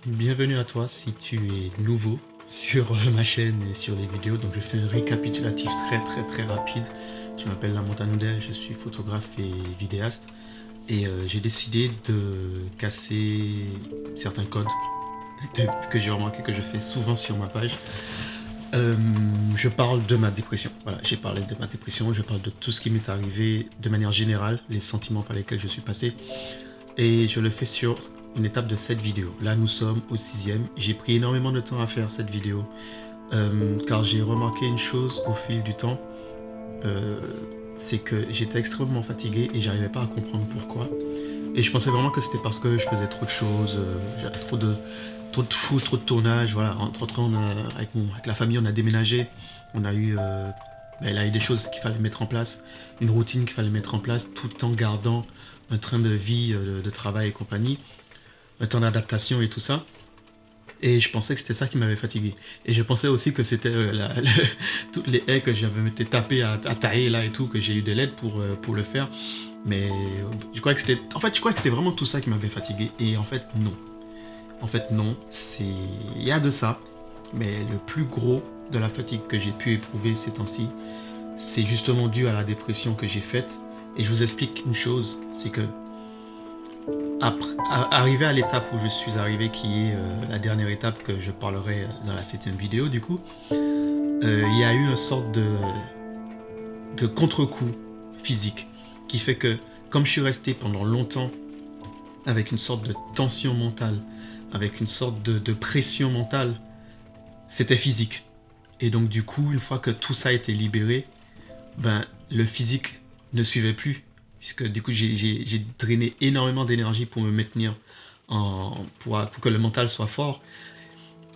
Bienvenue à toi si tu es nouveau sur ma chaîne et sur les vidéos. Donc je fais un récapitulatif très rapide. Je m'appelle Lamotha Noudel, je suis photographe et vidéaste et j'ai décidé de casser certains codes que j'ai remarqué que je fais souvent sur ma page. Je parle de ma dépression. Voilà, j'ai parlé de ma dépression, je parle de tout ce qui m'est arrivé de manière générale, les sentiments par lesquels je suis passé. Et je le fais sur une étape de cette vidéo. Là, nous sommes au 6e. J'ai pris énormément de temps à faire cette vidéo car j'ai remarqué une chose au fil du temps. C'est que j'étais extrêmement fatigué et j'arrivais pas à comprendre pourquoi. Et je pensais vraiment que c'était parce que je faisais trop de choses, j'avais trop de choses, trop de tournage. Voilà. Entre autres, avec la famille, on a déménagé. On a eu, il a eu des choses qu'il fallait mettre en place, une routine qu'il fallait mettre en place, tout en gardant un train de vie, de travail et compagnie, un temps d'adaptation et tout ça. Et je pensais que c'était ça qui m'avait fatigué. Et je pensais aussi que c'était toutes les haies que j'avais été tapées à tailler là et tout, que j'ai eu de l'aide pour le faire. Mais je crois que c'était, je crois que c'était vraiment tout ça qui m'avait fatigué. Et en fait, non. En fait, non. Il y a de ça. Mais le plus gros de la fatigue que j'ai pu éprouver ces temps-ci, c'est justement dû à la dépression que j'ai faite. Et je vous explique une chose, c'est que arrivé à l'étape où je suis arrivé, qui est la dernière étape que je parlerai dans la 7e vidéo du coup, il y a eu une sorte de contre-coup physique qui fait que, comme je suis resté pendant longtemps avec une sorte de tension mentale, avec une sorte de pression mentale, c'était physique. Et donc du coup, une fois que tout ça a été libéré, le physique ne suivait plus, puisque du coup j'ai drainé énormément d'énergie pour me maintenir, pour que le mental soit fort.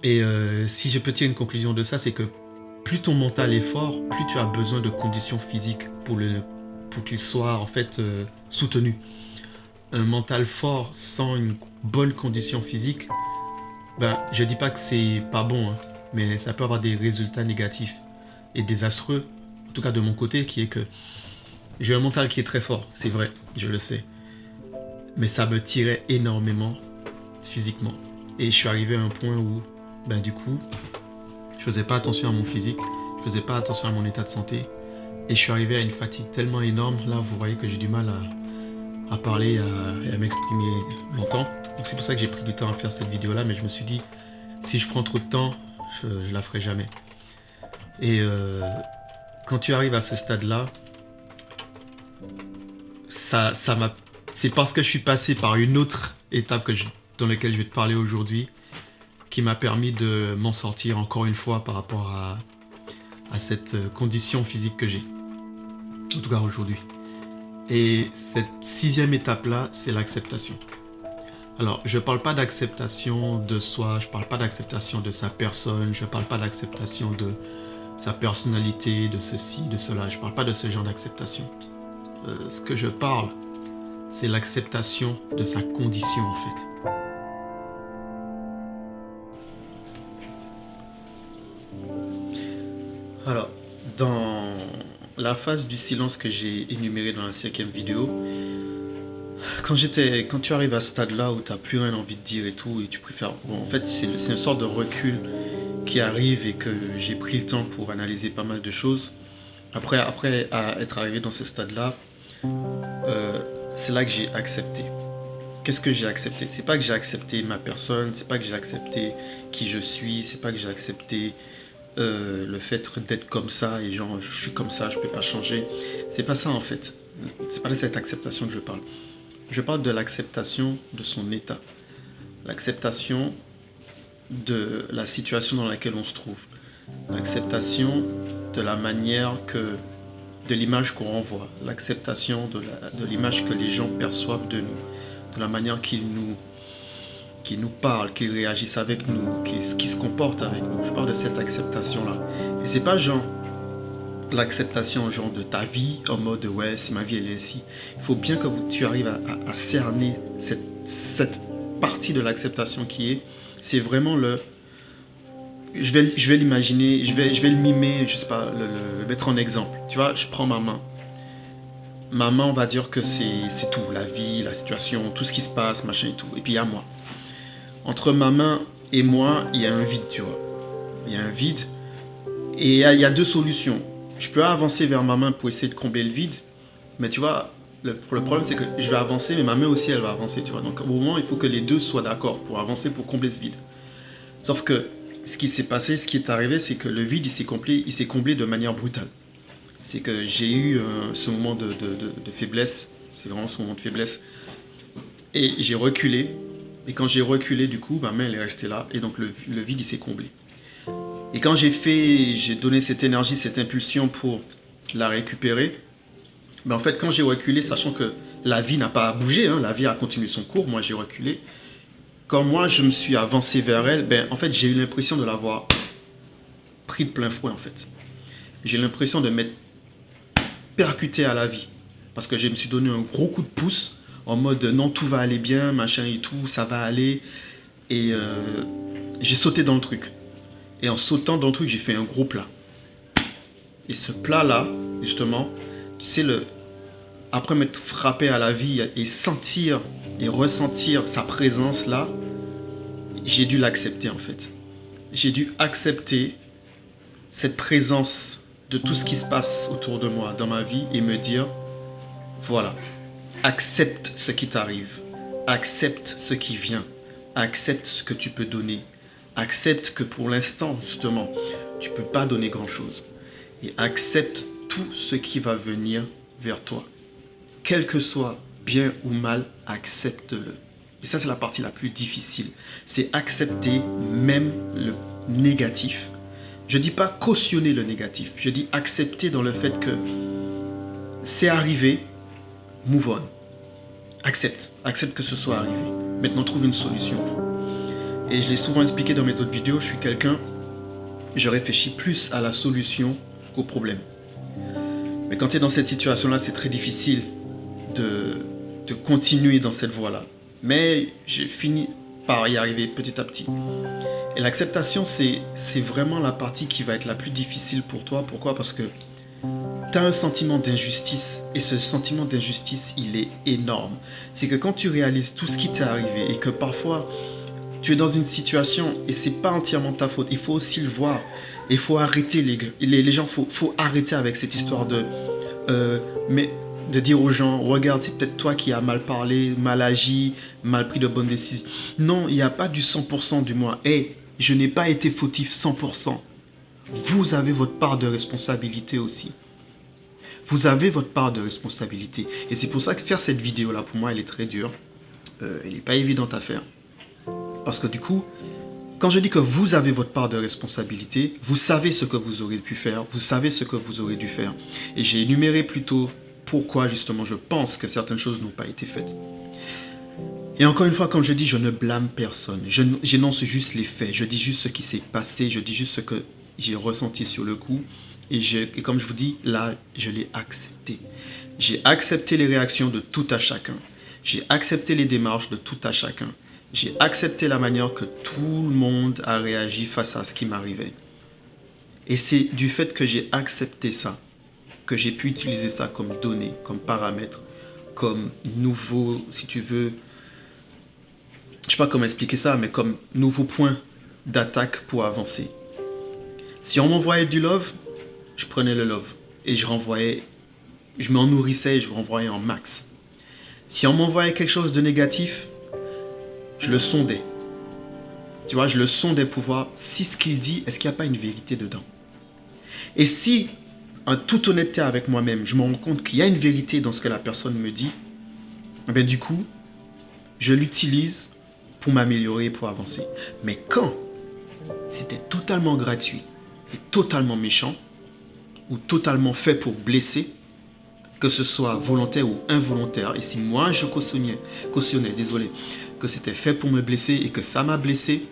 Et si je peux tirer une conclusion de ça, c'est que plus ton mental est fort, plus tu as besoin de conditions physiques pour qu'il soit en fait soutenu. Un mental fort sans une bonne condition physique, je dis pas que c'est pas bon, hein, mais ça peut avoir des résultats négatifs et désastreux, en tout cas de mon côté, qui est que j'ai un mental qui est très fort, c'est vrai, je le sais. Mais ça me tirait énormément physiquement. Et je suis arrivé à un point où, du coup, je faisais pas attention à mon physique, je faisais pas attention à mon état de santé. Et je suis arrivé à une fatigue tellement énorme. Là, vous voyez que j'ai du mal à parler et à m'exprimer longtemps. Donc c'est pour ça que j'ai pris du temps à faire cette vidéo-là. Mais je me suis dit, si je prends trop de temps, je la ferai jamais. Et quand tu arrives à ce stade-là, c'est parce que je suis passé par une autre étape dans laquelle je vais te parler aujourd'hui qui m'a permis de m'en sortir encore une fois par rapport à cette condition physique que j'ai, en tout cas aujourd'hui. Et cette 6e étape-là, c'est l'acceptation. Alors, je ne parle pas d'acceptation de soi, je ne parle pas d'acceptation de sa personne, je ne parle pas d'acceptation de sa personnalité, de ceci, de cela, je ne parle pas de ce genre d'acceptation. Ce que je parle, c'est l'acceptation de sa condition en fait. Alors, dans la phase du silence que j'ai énumérée dans la 5e vidéo, quand tu arrives à ce stade-là où tu n'as plus rien envie de dire et tout, et tu préfères... Bon, en fait, c'est une sorte de recul qui arrive et que j'ai pris le temps pour analyser pas mal de choses. Après à être arrivé dans ce stade-là, c'est là que j'ai accepté. Qu'est-ce que j'ai accepté? C'est pas que j'ai accepté ma personne, c'est pas que j'ai accepté qui je suis, c'est pas que j'ai accepté le fait d'être comme ça et genre je suis comme ça, je peux pas changer. C'est pas ça en fait. C'est pas de cette acceptation que je parle. Je parle de l'acceptation de son état. L'acceptation de la situation dans laquelle on se trouve. L'acceptation de la manière de l'image qu'on renvoie, l'acceptation de l'image que les gens perçoivent de nous, de la manière qu'ils nous parlent, qu'ils réagissent avec nous, qu'ils se comportent avec nous. Je parle de cette acceptation-là. Et c'est pas genre l'acceptation genre de ta vie, en mode ouais, si ma vie elle est ici. Il faut bien que tu arrives à cerner cette partie de l'acceptation qui est, c'est vraiment je vais l'imaginer, je vais le mimer, je sais pas, le mettre en exemple. Tu vois, je prends ma main. Ma main, on va dire que c'est tout, la vie, la situation, tout ce qui se passe, machin et tout. Et puis il y a moi. Entre ma main et moi, il y a un vide, tu vois. Il y a un vide. Et il y a deux solutions. Je peux avancer vers ma main pour essayer de combler le vide. Mais tu vois, le problème, c'est que je vais avancer, mais ma main aussi, elle va avancer, tu vois. Donc, au moment, il faut que les deux soient d'accord pour avancer, pour combler ce vide. Sauf que ce qui s'est passé, ce qui est arrivé, c'est que le vide, il s'est comblé de manière brutale. C'est que j'ai eu ce moment de faiblesse. C'est vraiment ce moment de faiblesse. Et j'ai reculé. Et quand j'ai reculé, du coup, ma main, elle est restée là. Et donc, le vide, il s'est comblé. Et quand j'ai donné cette énergie, cette impulsion pour la récupérer, ben en fait, quand j'ai reculé, sachant que la vie n'a pas bougé, hein, la vie a continué son cours, moi j'ai reculé. Quand moi je me suis avancé vers elle, ben en fait, j'ai eu l'impression de l'avoir pris de plein fouet, en fait. J'ai l'impression de m'être percuté à la vie. Parce que je me suis donné un gros coup de pouce, en mode non, tout va aller bien, machin et tout, ça va aller. Et j'ai sauté dans le truc. Et en sautant dans le truc, j'ai fait un gros plat. Et ce plat-là, justement, tu sais, après m'être frappé à la vie et sentir et ressentir sa présence là, j'ai dû l'accepter en fait. J'ai dû accepter cette présence de tout ce qui se passe autour de moi, dans ma vie, et me dire, voilà, accepte ce qui t'arrive, accepte ce qui vient, accepte ce que tu peux donner, accepte que pour l'instant, justement, tu ne peux pas donner grand-chose. Et accepte tout ce qui va venir vers toi. Quel que soit bien ou mal, accepte-le. Et ça, c'est la partie la plus difficile. C'est accepter même le négatif. Je ne dis pas cautionner le négatif. Je dis accepter dans le fait que c'est arrivé, move on. Accepte. Accepte que ce soit arrivé. Maintenant, trouve une solution. Et je l'ai souvent expliqué dans mes autres vidéos, je réfléchis plus à la solution qu'au problème. Mais quand tu es dans cette situation-là, c'est très difficile de continuer dans cette voie-là. Mais j'ai fini par y arriver petit à petit. Et l'acceptation, c'est vraiment la partie qui va être la plus difficile pour toi. Pourquoi ? Parce que tu as un sentiment d'injustice. Et ce sentiment d'injustice, il est énorme. C'est que quand tu réalises tout ce qui t'est arrivé et que parfois tu es dans une situation et c'est pas entièrement ta faute, il faut aussi le voir. Il faut arrêter les gens, faut arrêter avec cette histoire mais de dire aux gens, regarde, c'est peut-être toi qui as mal parlé, mal agi, mal pris de bonnes décisions. Non, il n'y a pas du 100% du moi. Je n'ai pas été fautif 100%. Vous avez votre part de responsabilité aussi. Vous avez votre part de responsabilité. Et c'est pour ça que faire cette vidéo-là, pour moi, elle est très dure. Elle n'est pas évidente à faire. Parce que du coup, quand je dis que vous avez votre part de responsabilité, vous savez ce que vous aurez pu faire, vous savez ce que vous aurez dû faire. Et j'ai énuméré plutôt pourquoi justement je pense que certaines choses n'ont pas été faites. Et encore une fois, comme je dis, je ne blâme personne. J'énonce juste les faits. Je dis juste ce qui s'est passé, je dis juste ce que j'ai ressenti sur le coup. Et comme je vous dis, là, je l'ai accepté. J'ai accepté les réactions de tout à chacun. J'ai accepté les démarches de tout à chacun. J'ai accepté la manière que tout le monde a réagi face à ce qui m'arrivait. Et c'est du fait que j'ai accepté ça, que j'ai pu utiliser ça comme donnée, comme paramètre, comme nouveau, si tu veux, je ne sais pas comment expliquer ça, mais comme nouveau point d'attaque pour avancer. Si on m'envoyait du love, je prenais le love et je m'en nourrissais et je renvoyais en max. Si on m'envoyait quelque chose de négatif, je le sondais. Tu vois, je le sondais pour voir si ce qu'il dit, est-ce qu'il n'y a pas une vérité dedans. Et si, en toute honnêteté avec moi-même, je me rends compte qu'il y a une vérité dans ce que la personne me dit, eh bien, du coup, je l'utilise pour m'améliorer, pour avancer. Mais quand c'était totalement gratuit et totalement méchant, ou totalement fait pour blesser, que ce soit volontaire ou involontaire, et si moi je cautionnais, que c'était fait pour me blesser et que ça m'a blessé,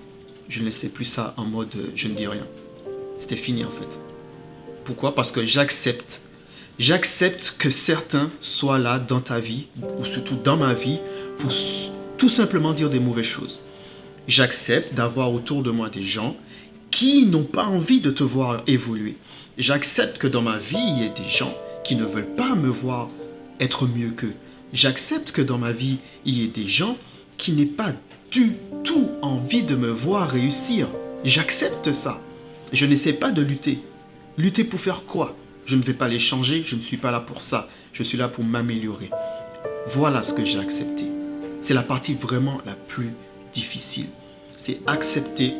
je ne laissais plus ça en mode je ne dis rien. C'était fini en fait. Pourquoi ? Parce que j'accepte. J'accepte que certains soient là dans ta vie, ou surtout dans ma vie, pour tout simplement dire des mauvaises choses. J'accepte d'avoir autour de moi des gens qui n'ont pas envie de te voir évoluer. J'accepte que dans ma vie, il y ait des gens qui ne veulent pas me voir être mieux qu'eux. J'accepte que dans ma vie, il y ait des gens qui n'aient pas du tout envie de me voir réussir. J'accepte ça. Je n'essaie pas de lutter. Lutter pour faire quoi? Je ne vais pas les changer, je ne suis pas là pour ça. Je suis là pour m'améliorer. Voilà ce que j'ai accepté. C'est la partie vraiment la plus difficile. C'est accepter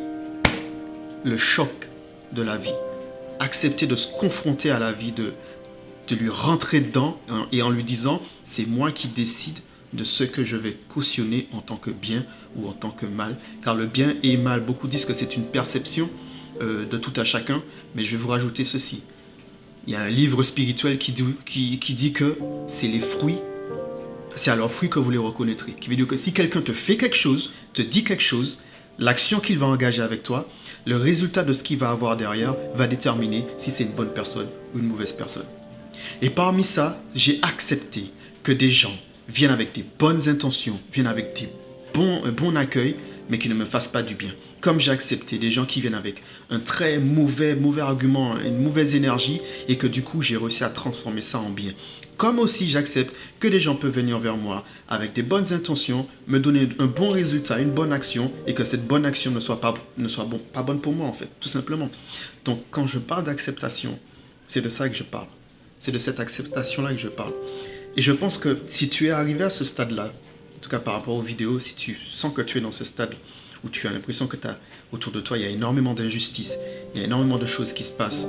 le choc de la vie. Accepter de se confronter à la vie, de lui rentrer dedans et en lui disant « c'est moi qui décide de ce que je vais cautionner en tant que bien ou en tant que mal. » Car le bien et le mal, beaucoup disent que c'est une perception de tout à chacun, mais je vais vous rajouter ceci. Il y a un livre spirituel qui dit que c'est les fruits, c'est à leurs fruits que vous les reconnaîtrez. Qui veut dire que si quelqu'un te fait quelque chose, te dit quelque chose, l'action qu'il va engager avec toi, le résultat de ce qu'il va avoir derrière va déterminer si c'est une bonne personne ou une mauvaise personne. Et parmi ça, j'ai accepté que des gens viennent avec des bonnes intentions, viennent avec un bon accueil, mais qui ne me fassent pas du bien. Comme j'ai accepté des gens qui viennent avec un très mauvais argument, une mauvaise énergie, et que du coup, j'ai réussi à transformer ça en bien. Comme aussi, j'accepte que des gens peuvent venir vers moi avec des bonnes intentions, me donner un bon résultat, une bonne action, et que cette bonne action ne soit pas bonne pour moi, en fait, tout simplement. Donc, quand je parle d'acceptation, c'est de ça que je parle. C'est de cette acceptation-là que je parle. Et je pense que si tu es arrivé à ce stade-là, en tout cas par rapport aux vidéos, si tu sens que tu es dans ce stade où tu as l'impression que autour de toi, il y a énormément d'injustices, il y a énormément de choses qui se passent,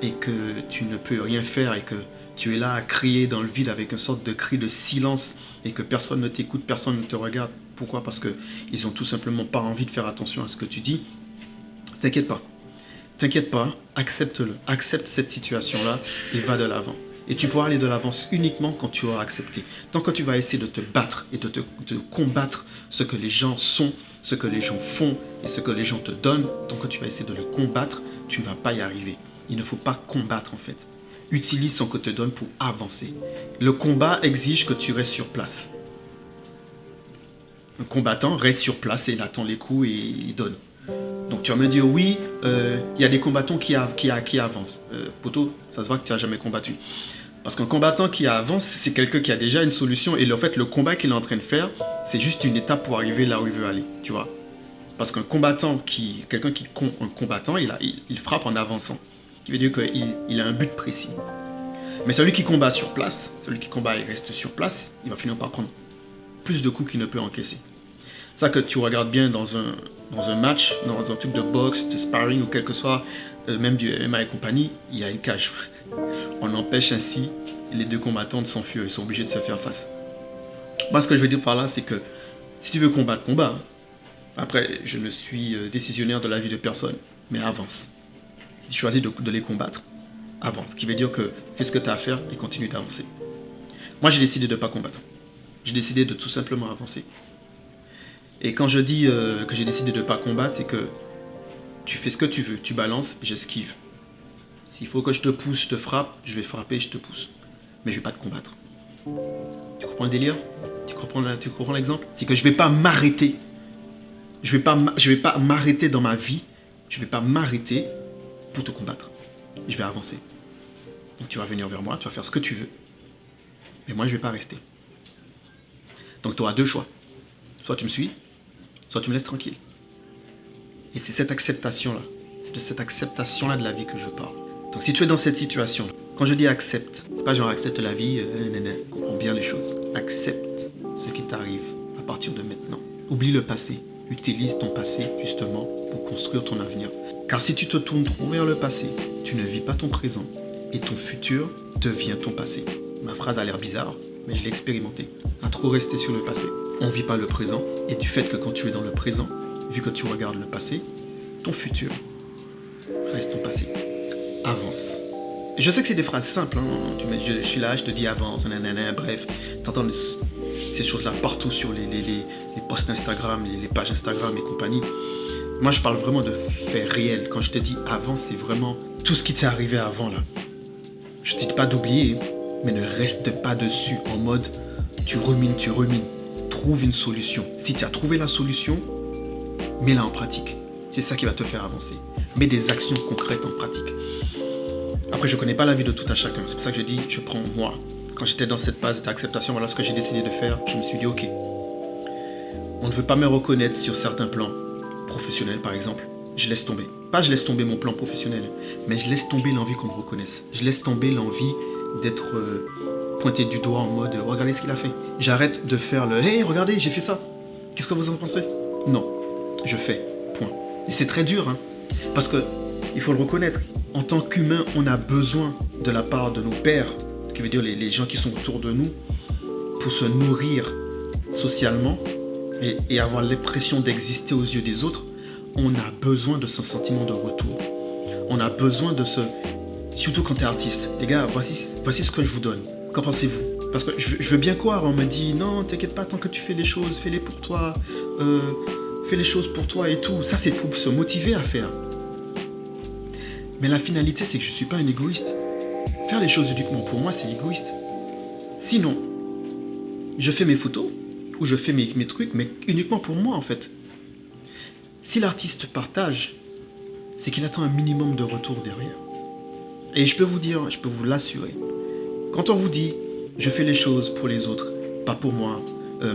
et que tu ne peux rien faire, et que tu es là à crier dans le vide avec une sorte de cri de silence, et que personne ne t'écoute, personne ne te regarde. Pourquoi? Parce qu'ils n'ont tout simplement pas envie de faire attention à ce que tu dis. T'inquiète pas. T'inquiète pas, accepte-le. Accepte cette situation-là et va de l'avant. Et tu pourras aller de l'avant uniquement quand tu auras accepté. Tant que tu vas essayer de te battre et de combattre ce que les gens sont, ce que les gens font et ce que les gens te donnent, tant que tu vas essayer de le combattre, tu ne vas pas y arriver. Il ne faut pas combattre en fait. Utilise ce qu'on te donne pour avancer. Le combat exige que tu restes sur place. Un combattant reste sur place et il attend les coups et il donne. Donc tu vas me dire, oui, il y a des combattants qui avancent. Poto, ça se voit que tu n'as jamais combattu. Parce qu'un combattant qui avance, c'est quelqu'un qui a déjà une solution. Et en fait, le combat qu'il est en train de faire, c'est juste une étape pour arriver là où il veut aller. Tu vois. Parce qu'un combattant, un combattant, il frappe en avançant. Ce qui veut dire qu'il a un but précis. Mais celui qui combat sur place, celui qui combat et reste sur place, il va finir par prendre plus de coups qu'il ne peut encaisser. C'est ça que tu regardes bien dans un match, dans un truc de boxe, de sparring ou quel que soit, même du MMA et compagnie, il y a une cage. On empêche ainsi les deux combattants de s'enfuir, ils sont obligés de se faire face. Moi, ce que je veux dire par là, c'est que si tu veux combattre, combat. Après, je ne suis décisionnaire de la vie de personne, mais avance. Si tu choisis de les combattre, avance. Ce qui veut dire que fais ce que tu as à faire et continue d'avancer. Moi, j'ai décidé de ne pas combattre. J'ai décidé de tout simplement avancer. Et quand je dis que j'ai décidé de ne pas combattre, c'est que tu fais ce que tu veux, tu balances, j'esquive. S'il faut que je te pousse, je te frappe, je vais frapper, je te pousse. Mais je ne vais pas te combattre. Tu comprends le délire? Tu comprends l'exemple? C'est que je ne vais pas m'arrêter. Je vais pas m'arrêter dans ma vie. Je ne vais pas m'arrêter pour te combattre. Je vais avancer. Donc tu vas venir vers moi, tu vas faire ce que tu veux. Mais moi, je ne vais pas rester. Donc tu auras deux choix. Soit tu me suis, soit tu me laisses tranquille. Et c'est cette acceptation-là. C'est de cette acceptation-là de la vie que je parle. Donc si tu es dans cette situation, quand je dis accepte, c'est pas genre accepte la vie, comprends bien les choses. Accepte ce qui t'arrive à partir de maintenant. Oublie le passé. Utilise ton passé justement pour construire ton avenir. Car si tu te tournes trop vers le passé, tu ne vis pas ton présent et ton futur devient ton passé. Ma phrase a l'air bizarre, mais je l'ai expérimenté. À trop rester sur le passé, on ne vit pas le présent. Et du fait que quand tu es dans le présent, vu que tu regardes le passé, ton futur reste ton passé. Avance. Et je sais que c'est des phrases simples. Je suis là, je te dis avance, bref. Tu entends ces choses-là partout sur les posts Instagram, les pages Instagram et compagnie. Moi, je parle vraiment de faits réels. Quand je te dis avance, c'est vraiment tout ce qui t'est arrivé avant là. Je ne te dis pas d'oublier, mais ne reste pas dessus en mode tu rumines. Trouve une solution. Si tu as trouvé la solution, mets-la en pratique. C'est ça qui va te faire avancer. Mets des actions concrètes en pratique. Après, je ne connais pas la vie de tout à chacun. C'est pour ça que je dis, je prends moi. Quand j'étais dans cette phase d'acceptation, voilà ce que j'ai décidé de faire. Je me suis dit, ok, on ne veut pas me reconnaître sur certains plans professionnels, par exemple, je laisse tomber. Pas je laisse tomber mon plan professionnel, mais je laisse tomber l'envie qu'on me reconnaisse. Je laisse tomber l'envie d'être pointé du doigt en mode « Regardez ce qu'il a fait ». J'arrête de faire le « Hey, regardez, j'ai fait ça. Qu'est-ce que vous en pensez ?» Non, je fais. Point. Et c'est très dur, hein, parce que il faut le reconnaître. En tant qu'humain, on a besoin de la part de nos pairs, qui veut dire les gens qui sont autour de nous, pour se nourrir socialement et avoir l'impression d'exister aux yeux des autres. On a besoin de ce sentiment de retour. On a besoin de ce... Surtout quand tu es artiste. Les gars, voici ce que je vous donne. Qu'en pensez-vous? Parce que je veux bien croire, on me dit, non, t'inquiète pas, tant que tu fais des choses, fais-les pour toi. Fais les choses pour toi et tout. Ça, c'est pour se motiver à faire. Mais la finalité, c'est que je ne suis pas un égoïste. Faire les choses uniquement pour moi, c'est égoïste. Sinon, je fais mes photos, ou je fais mes trucs, mais uniquement pour moi, en fait. Si l'artiste partage, c'est qu'il attend un minimum de retour derrière. Et je peux vous dire, je peux vous l'assurer, quand on vous dit, je fais les choses pour les autres, pas pour moi,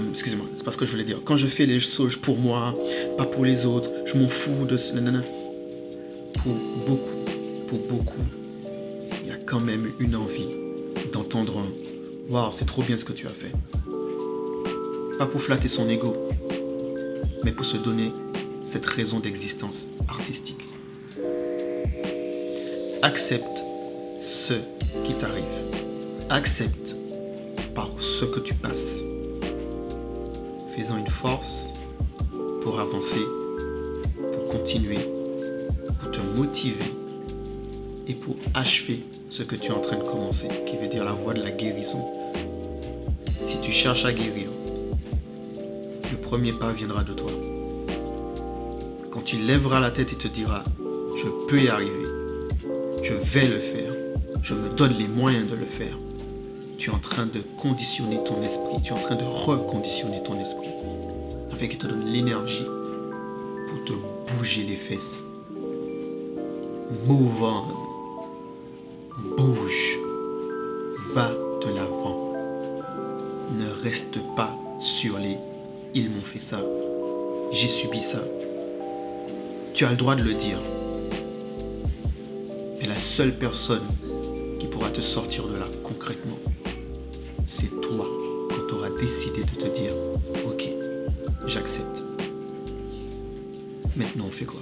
excusez-moi, c'est pas ce que je voulais dire. Quand je fais les choses pour moi, pas pour les autres, je m'en fous de ce... Nanana. Pour beaucoup, il y a quand même une envie d'entendre un « Waouh, c'est trop bien ce que tu as fait ». Pas pour flatter son ego, mais pour se donner cette raison d'existence artistique. Accepte ce qui t'arrive. Accepte par ce que tu passes. Fais-en une force pour avancer, pour continuer, pour te motiver et pour achever ce que tu es en train de commencer, qui veut dire la voie de la guérison. Si tu cherches à guérir, le premier pas viendra de toi. Quand tu lèveras la tête et te diras « Je peux y arriver, je vais le faire, je me donne les moyens de le faire », tu es en train de conditionner ton esprit, tu es en train de reconditionner ton esprit, afin qu'il te donne l'énergie pour te bouger les fesses. Move on. Bouge. Va de l'avant. Ne reste pas sur les « ils m'ont fait ça, j'ai subi ça ». Tu as le droit de le dire. Et la seule personne qui pourra te sortir de là concrètement, c'est toi, quand tu auras décidé de te dire « Ok, j'accepte. Maintenant on fait quoi ?»